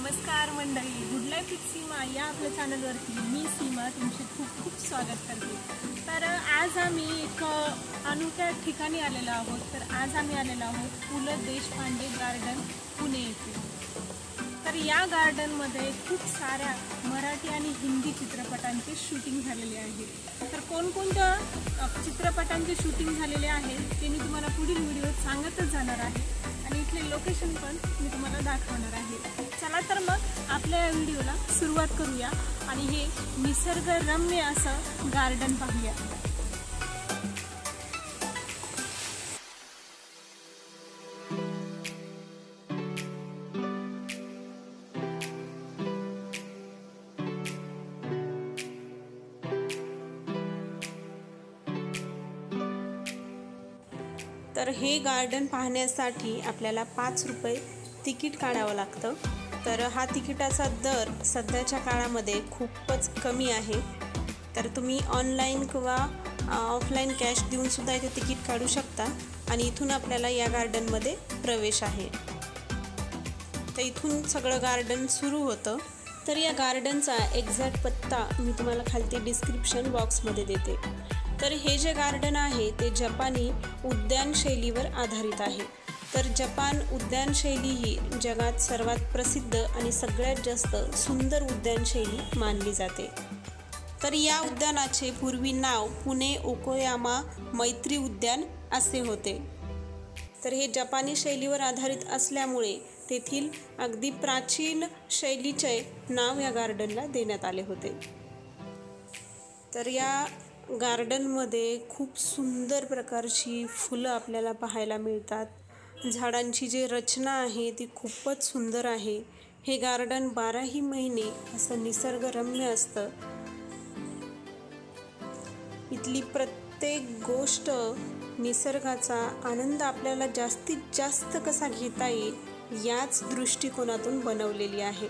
नमस्कार मंडळी, good life with सीमा या आपल्या चॅनलवरती मी सीमा तुमचे खूप खूप स्वागत करते। तर आज आम्ही एक अनोख्या ठिकाणी आलेलो आहोत। तर आज आम्ही आलेलो आहोत पु ल देशपांडे गार्डन पुणे येथे। तर या गार्डनमध्ये खूप साऱ्या मराठी आणि हिंदी चित्रपटांचे शूटिंग झालेले आहे। तर कोणकोणत्या चित्रपटांचे शूटिंग झालेले आहे ते मी तुम्हाला पुढील व्हिडिओत सांगतच जाणार आहे आणि इथले लोकेशन पण मी तुम्हाला दाखवणार आहे। चला तर मग आपल्या या व्हिडिओला सुरुवात करूया आणि हे निसर्गरम्य असं गार्डन पाहूया। तर हे गार्डन पाहण्यासाठी आपल्याला 5 रुपये तिकीट काढावं लागतं। तर हा तिकिटाचा दर सध्याच्या काळामध्ये खूपच कमी आहे। तर तुम्ही ऑनलाईन किंवा ऑफलाईन कॅश देऊन सुद्धा इथे तिकीट काढू शकता आणि इथून आपल्याला या गार्डनमध्ये प्रवेश आहे। तर इथून सगळं गार्डन सुरू होतं। तर या गार्डनचा एक्झॅक्ट पत्ता मी तुम्हाला खालती डिस्क्रिप्शन बॉक्समध्ये देते। तर हे जे गार्डन आहे ते जपानी उद्यान शैलीवर आधारित आहे। तर जपान उद्यान शैली ही जगात सर्वात प्रसिद्ध आणि सगळ्यात जास्त सुंदर उद्यान शैली मानली जाते। तर या उद्यानाचे पूर्वी नाव पुणे ओकोयामा मैत्री उद्यान असे होते। तर हे जपानी शैलीवर आधारित असल्यामुळे तेथील अगदी प्राचीन शैलीचे नाव या गार्डनला देण्यात आले होते। तर या गार्डनमध्ये खूप सुंदर प्रकारची फुलं आपल्याला पाहायला मिळतात। झाडांची जी रचना आहे ती खूपच सुंदर आहे। हे गार्डन 12ही महिने असं निसर्गरम्य असतं। इथली प्रत्येक गोष्ट निसर्गाचा आनंद आपल्याला जास्तीत जास्त कसा घेता येईल याच दृष्टिकोनातून बनवलेली आहे।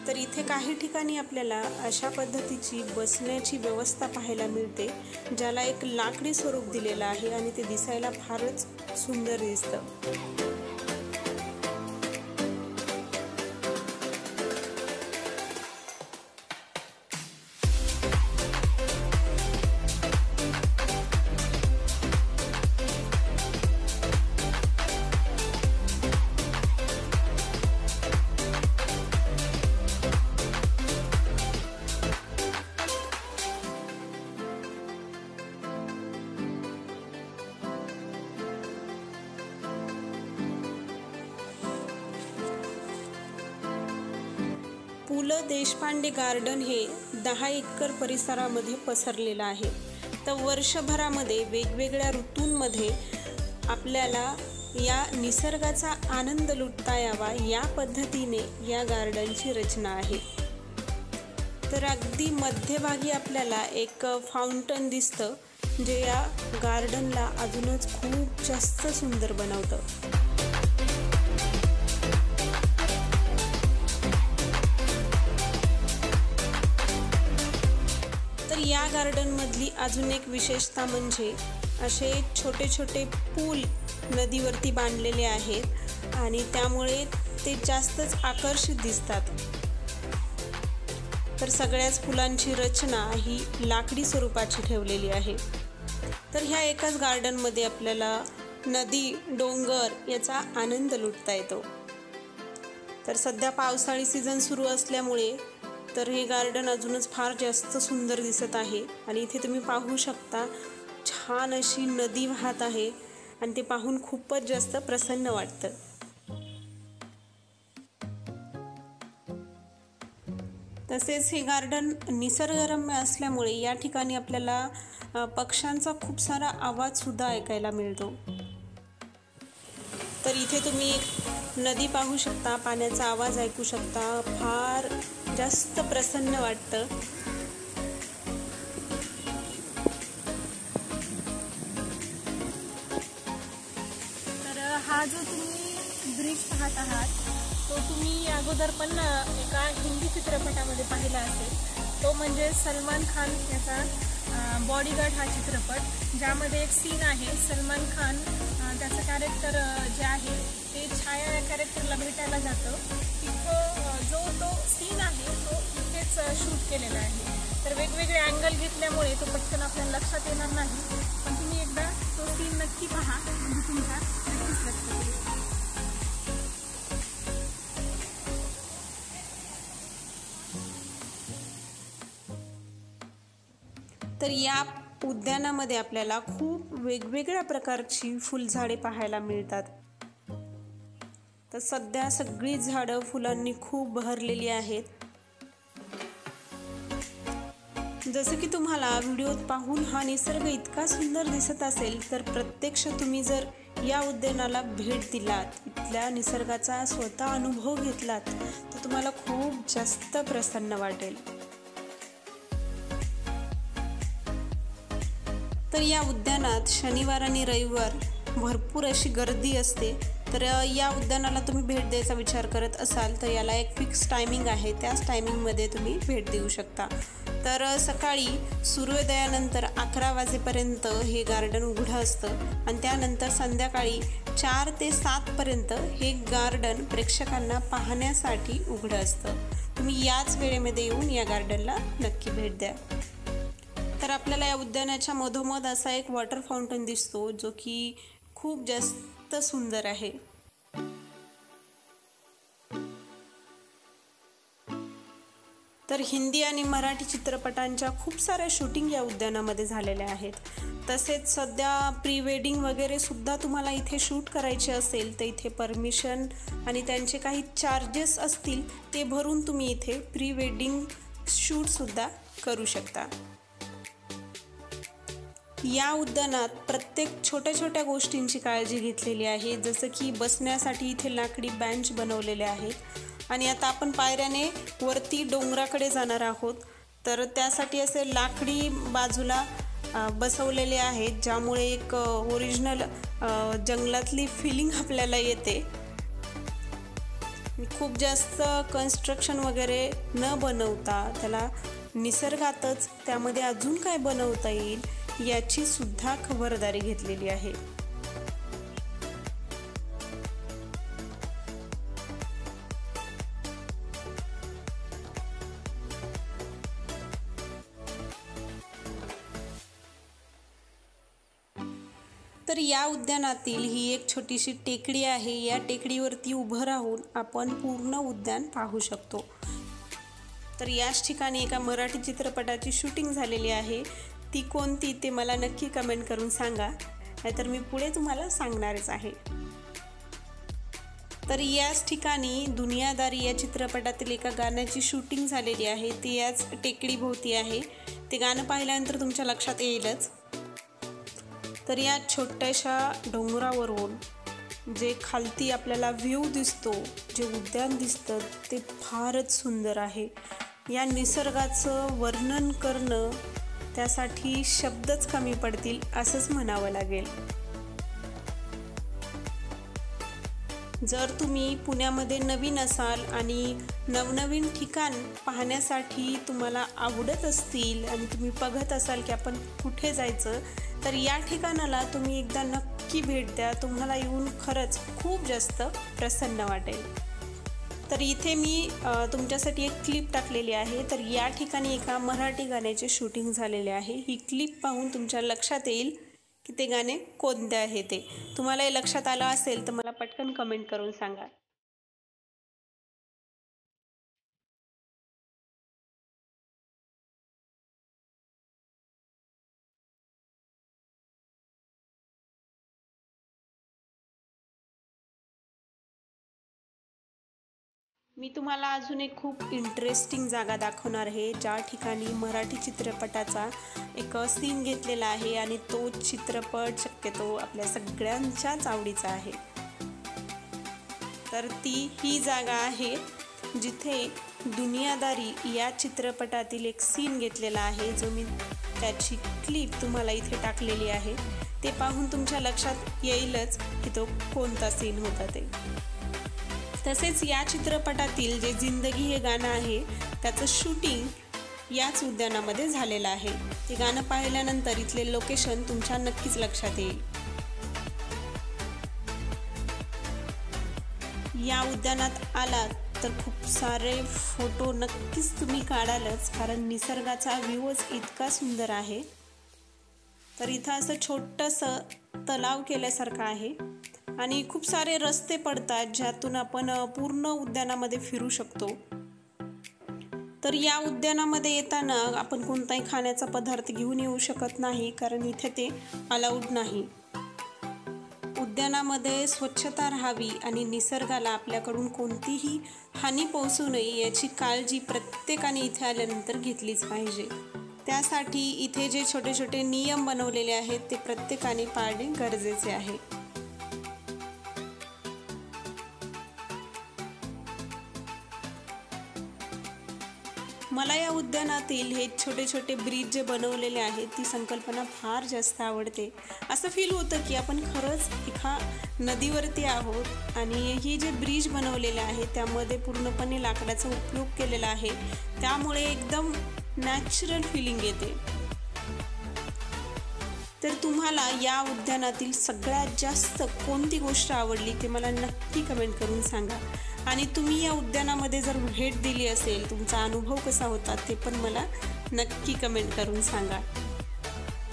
तर इथे काही ठिकाणी आपल्याला अशा पद्धतीची बसण्याची व्यवस्था पाहायला मिळते ज्याला एक लाकडी स्वरूप दिलेलं आहे आणि ते दिसायला फारच सुंदर दिसतं। पु ल देशपांडे गार्डन हे 10 एकर परिसरामध्ये पसरलेलं आहे। तर वर्षभरामध्ये वेगवेगळ्या ऋतूंमध्ये आपल्याला या निसर्गाचा आनंद लुटता यावा या पद्धतीने या गार्डनची रचना आहे। तर अगदी मध्यभागी आपल्याला एक फाउंटन दिसतं जे या गार्डनला अजूनच खूप जास्त सुंदर बनवतं। या गार्डनमधली अजून एक विशेषता म्हणजे असे छोटे छोटे पूल नदीवरती बांधलेले आहेत आणि त्यामुळे ते जास्तच आकर्षित दिसतात। तर सगळ्याच फुलांची रचना ही लाकडी स्वरूपाची ठेवलेली आहे। तर ह्या एकाच गार्डनमध्ये आपल्याला नदी डोंगर याचा आनंद लुटता येतो। तर सध्या पावसाळी सीझन सुरू असल्यामुळे तर हे गार्डन अजूनच फार जास्त सुंदर दिसत आहे आणि इथे तुम्ही पाहू शकता छान अशी नदी वाहत आहे आणि ते पाहून खूपच जास्त प्रसन्न वाटतं। तसेच हे गार्डन निसर्गरम्य असल्यामुळे या ठिकाणी आपल्याला पक्ष्यांचा खूप सारा आवाज सुद्धा ऐकायला मिळतो। तर इथे तुम्ही नदी पाहू शकता, पाण्याचा आवाज ऐकू शकता, फार जास्त प्रसन्न वाटतं। तर हा जो तुम्ही ब्रिज पाहत आहात तो तुम्ही अगोदर पण एका हिंदी चित्रपटामध्ये पाहिला असेल। तो म्हणजे सलमान खान याचा बॉडीगार्ड हा चित्रपट, ज्यामध्ये एक सीन आहे सलमान खान त्याचं कॅरेक्टर जे आहे ते छाया या कॅरेक्टरला भेटायला जातं, तिथं जो तो सीन आहे तो इथेच शूट केलेला आहे. तर वेगवेगळे अँगल घेतल्यामुळे तो पटकन आपल्याला लक्षात येणार नाही, पण तुम्ही एकदा तो सीन नक्की पहा, म्हणजे तुमच्या नक्कीच लक्षात येईल. तर या उद्यानामध्ये आपल्याला खूप वेगवेगळ्या प्रकारची फुलझाडे पाहायला मिळतात. तर सध्या सगळी झाडं फुलांनी खूप बहरलेली आहेत. जसं की तुम्हाला व्हिडिओत पाहून हा निसर्ग इतका सुंदर दिसत असेल, तर प्रत्यक्ष तुम्ही जर या उद्यानाला भेट दिलात, इथल्या निसर्गाचा स्वतः अनुभव घेतलात, तर तुम्हाला खूप जास्त प्रसन्न वाटेल. तर या उद्यानात शनिवार आणि रविवार भरपूर अशी गर्दी असते. तर या उद्यानाला तुम्ही भेट द्यायचा विचार करत असाल तर याला एक फिक्स टायमिंग आहे, त्याच टायमिंगमध्ये तुम्ही भेट देऊ शकता. तर सकाळी सूर्योदयानंतर 11 वाजेपर्यंत हे गार्डन उघडं असतं आणि त्यानंतर संध्याकाळी 4 ते 7पर्यंत हे गार्डन प्रेक्षकांना पाहण्यासाठी उघडं असतं. तुम्ही याच वेळेमध्ये येऊन या गार्डनला नक्की भेट द्या. तर आपल्याला या उद्यानाच्या मधोमध असा एक वॉटर फाउंटन दिसतो, जो की खूप जास्त सुंदर आहे. तर हिंदी आणि मराठी चित्रपटांच्या खूप साऱ्या शूटिंग या उद्यानामध्ये झालेल्या आहेत. तसेच सध्या प्री वेडिंग वगैरे सुद्धा तुम्हाला इथे शूट करायचे असेल तर इथे परमिशन आणि त्यांचे काही चार्जेस असतील ते भरून तुम्ही इथे प्री वेडिंग शूटसुद्धा करू शकता. या उद्यानात प्रत्येक छोट्या छोट्या गोष्टींची काळजी घेतलेली आहे. जसं की बसण्यासाठी इथे लाकडी बेंच बनवलेले आहेत आणि आता आपण पायऱ्याने वरती डोंगराकडे जाणार आहोत. तर त्यासाठी असे लाकडी बाजूला बसवलेले आहेत, ज्यामुळे एक ओरिजिनल जंगलातली फिलिंग आपल्याला येते. खूप जास्त कन्स्ट्रक्शन वगैरे न बनवता त्याला निसर्गातच त्यामध्ये अजून काय बनवता येईल याची सुद्धा खबरदारी घेतलेली आहे. तर या उद्यानातील ही एक छोटीशी टेकडी आहे. या टेकडीवरती उभं राहून आपण पूर्ण उद्यान पाहू शकतो. तर याच ठिकाणी एका मराठी चित्रपटाची शूटिंग झालेली आहे. ती कोणती ते मला नक्की कमेंट करून सांगा, नाहीतर मी पुढे तुम्हाला सांगणारच आहे. तर याच ठिकाणी दुनियादारी या चित्रपटातील एका गाण्याची शूटिंग झालेली आहे. ती याच टेकडीभोवती आहे. ते गाणं पाहिल्यानंतर तुमच्या लक्षात येईलच. तर या छोट्याशा डोंगरावरून जे खालती आपल्याला व्ह्यू दिसतो, जे उद्यान दिसतं ते फारच सुंदर आहे. या निसर्गाचं वर्णन करणं त्यासाठी शब्दच कमी पडतील असंच म्हणावं लागेल. जर तुम्ही पुण्यामध्ये नवीन असाल आणि नवनवीन ठिकाण पाहण्यासाठी तुम्हाला आवडत असतील आणि तुम्ही बघत असाल की आपण कुठे जायचं, तर या ठिकाणाला तुम्ही एकदा नक्की भेट द्या. तुम्हाला येऊन खरंच खूप जास्त प्रसन्न वाटेल. तर इथे मी तुमच्यासाठी एक क्लिप टाकलेली आहे. तर या ठिकाणी एका मराठी गाण्याचे शूटिंग झालेले आहे. ही क्लिप पाहून तुमच्या लक्षात येईल की ते गाणे कोणते आहे. ते तुम्हाला हे लक्षात आलं असेल तर मला पटकन कमेंट करून सांगा. मी तुम्हाला अजून एक खूप इंटरेस्टिंग जागा दाखवणार आहे, ज्या ठिकाणी मराठी चित्रपटाचा एक सीन घेतलेला आहे आणि तो चित्रपट शक्यतो आपल्या सगळ्यांच्याच आवडीचा आहे. तर ही जागा आहे जिथे दुनियादारी या चित्रपटातील एक सीन घेतलेला आहे, जो मी त्याची क्लिप तुम्हाला इथे टाकलेली आहे. ते पाहून तुमच्या लक्षात येईलच की तो कोणता सीन होता ते. तसेच या चित्रपटातील जे जिंदगी हे गाणं आहे त्याचं शूटिंग याच उद्यानामध्ये झालेलं आहे. ते गाणं पाहिल्यानंतर इथले लोकेशन तुमच्या नक्कीच लक्षात येईल. या उद्यानात आलात तर खूप सारे फोटो नक्कीच तुम्ही काढालच, कारण निसर्गाचा व्ह्यूच इतका सुंदर आहे. तर इथं असं छोटंसं तलाव केल्यासारखं आहे आणि खूप सारे रस्ते पडतात ज्यातून आपण पूर्ण उद्यानामध्ये फिरू शकतो. तर या उद्यानामध्ये येताना आपण कोणताही खाण्याचा पदार्थ घेऊन येऊ शकत नाही, कारण इथे ते अलाउड नाही. उद्यानामध्ये स्वच्छता राहावी आणि निसर्गाला आपल्याकडून कोणतीही हानी पोहोचू नये याची काळजी प्रत्येकाने इथे आल्यानंतर घेतलीच पाहिजे. त्यासाठी इथे जे छोटे छोटे नियम बनवलेले आहेत ते प्रत्येकाने पाळणे गरजेचे आहे. मला या उद्यानातील हे छोटे छोटे ब्रिज जे बनवलेले आहेत ती संकल्पना फार जास्त आवडते. असं फील होतं की आपण खरंच एका नदीवरती आहोत आणि ही जे ब्रिज बनवलेले आहे त्यामध्ये पूर्णपणे लाकडाचा उपयोग केलेला आहे, त्यामुळे एकदम नॅचरल फिलिंग येते. तर तुम्हाला या उद्यानातील सगळ्यात जास्त कोणती गोष्ट आवडली ते मला नक्की कमेंट करून सांगा. आणि तुम्ही या उद्यानामध्ये जर भेट दिली असेल, तुमचा अनुभव कसा होता ते पण मला नक्की कमेंट करून सांगा.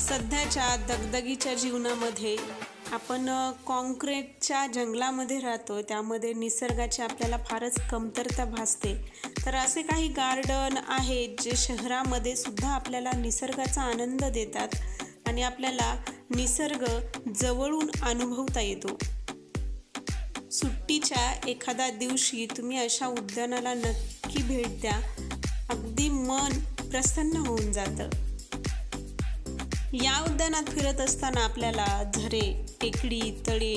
सध्याच्या दगदगीच्या जीवनामध्ये आपण कॉन्क्रीटच्या जंगलामध्ये राहतो, त्यामध्ये निसर्गाची आपल्याला फारच कमतरता भासते. तर असे काही गार्डन आहेत जे शहरामध्ये सुद्धा आपल्याला निसर्गाचा आनंद देतात आणि आपल्याला निसर्ग जवळून अनुभवता येतो. सुट्टीच्या एखाद्या दिवशी तुम्ही अशा उद्यानाला नक्की भेट द्या, अगदी मन प्रसन्न होऊन जातं. या उद्यानात फिरत असताना आपल्याला झरे, टेकडी, तळे,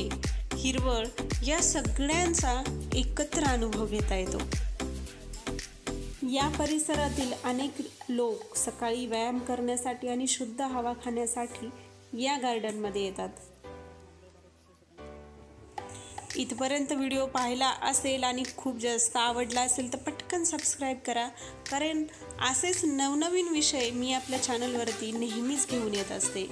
हिरवळ या सगळ्यांचा एकत्र अनुभव घेता येतो. या परिसरातील अनेक लोक सकाळी व्यायाम करण्यासाठी आणि शुद्ध हवा खाण्यासाठी या गार्डनमध्ये येतात. इथपर्यंत व्हिडिओ पाहिला असेल आणि खूप जास्त आवडला असेल तर पटकन सबस्क्राईब करा, कारण असेच नवनवीन विषय मी आपल्या चॅनलवरती नेहमीच घेऊन येत असते.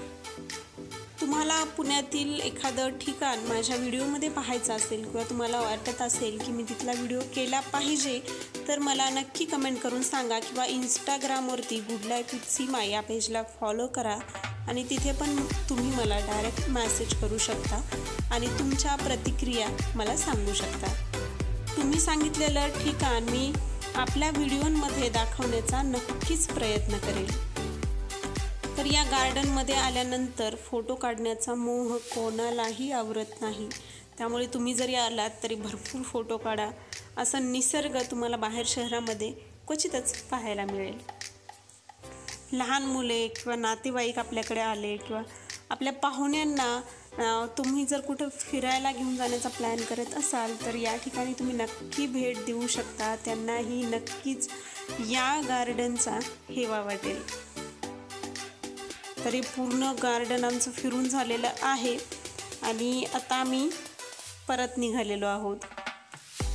तुम्हाला पुण्यातील एखादं ठिकाण माझ्या व्हिडिओमध्ये पाहायचं असेल किंवा तुम्हाला वाटत असेल की मी तिथला व्हिडिओ केला पाहिजे तर मला नक्की कमेंट करून सांगा, किंवा इंस्टाग्रामवरती गुड लाईफ विथ सीमा या पेजला फॉलो करा आणि तिथे पण तुम्ही मला डायरेक्ट मेसेज करू शकता आणि तुमच्या प्रतिक्रिया मला सांगू शकता. तुम्ही सांगितलेलं ठिकाण मी आपल्या व्हिडिओमध्ये दाखवण्याचा नक्कीच प्रयत्न करेल. तर या गार्डनमध्ये आल्यानंतर फोटो काढण्याचा मोह कोणालाही आवरत नाही, त्यामुळे तुम्ही जरी आलात तरी भरपूर फोटो काढा. असं निसर्ग तुम्हाला बाहेर शहरामध्ये क्वचितच पाहायला मिळेल. लहान मुले किंवा नातेवाईक आपल्याकडे आले किंवा आपल्या पाहुण्यांना तुम्ही जर कुठं फिरायला घेऊन जाण्याचा प्लॅन करत असाल तर या ठिकाणी तुम्ही नक्की भेट देऊ शकता. त्यांनाही नक्कीच या गार्डनचा हेवा वाटेल. तरी पूर्ण गार्डन आमचं फिरून झालेलं आहे आणि आता आम्ही परत निघालेलो आहोत.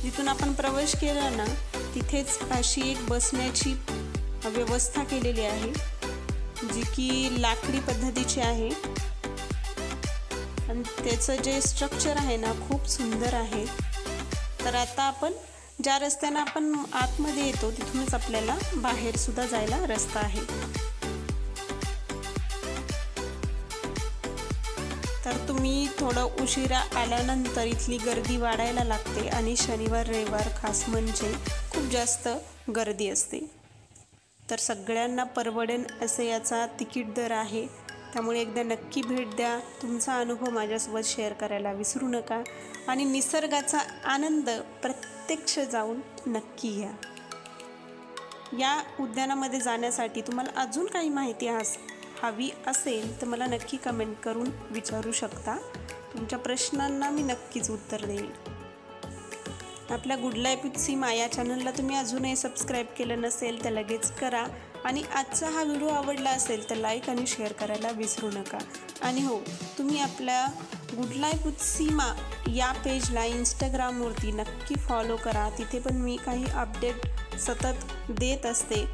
जिथून आपण प्रवेश केला ना तिथेच अशी एक बसण्याची व्यवस्था केलेली आहे, जी की लाकडी पद्धतीची आहे आणि त्याचं जे स्ट्रक्चर आहे ना खूप सुंदर आहे. तर आता आपण ज्या रस्त्यानं आपण आतमध्ये येतो तिथूनच आपल्याला बाहेर सुद्धा जायला रस्ता आहे. तर तुम्ही थोडं उशिरा आल्यानंतर इथली गर्दी वाढायला लागते आणि शनिवार रविवार खास म्हणजे खूप जास्त गर्दी असते. तर सगळ्यांना परवडेल असे याचा तिकीट दर आहे, त्यामुळे एकदा नक्की भेट द्या. तुमचा अनुभव माझ्यासोबत शेअर करायला विसरू नका आणि निसर्गाचा आनंद प्रत्यक्ष जाऊन नक्की घ्या. या उद्यानामध्ये जाण्यासाठी तुम्हाला अजून काही माहिती हवी असेल तर मला नक्की कमेंट करून विचारू शकता. तुमच्या प्रश्नांना मी नक्कीच उत्तर देईल. आपल्या गुड लाईफ विथ सीमा या चॅनलला तुम्ही अजूनही सबस्क्राईब केलं नसेल तर लगेच करा आणि आजचा हा व्हिडिओ आवडला असेल तर लाईक आणि शेअर करायला विसरू नका. आणि हो, तुम्ही आपल्या गुड लाईफ विथ सीमा या पेजला इंस्टाग्रामवरती नक्की फॉलो करा. तिथे पण मी काही अपडेट सतत देत असते.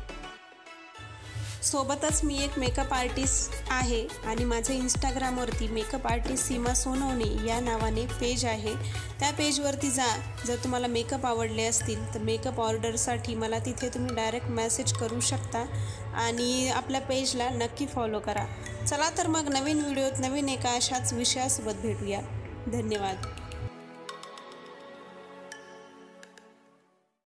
सोबतच मी एक मेकअप आर्टिस्ट आहे आणि माझं इंस्टाग्रामवरती मेकअप आर्टिस्ट सीमा सोनवणे या नावाने पेज आहे. त्या पेजवरती जा. जर तुम्हाला मेकअप आवडले असतील तर मेकअप ऑर्डरसाठी मला तिथे तुम्ही डायरेक्ट मेसेज करू शकता आणि आपल्या पेजला नक्की फॉलो करा. चला तर मग नवीन व्हिडिओत नवीन एका अशाच विषयासोबत भेटूया. धन्यवाद.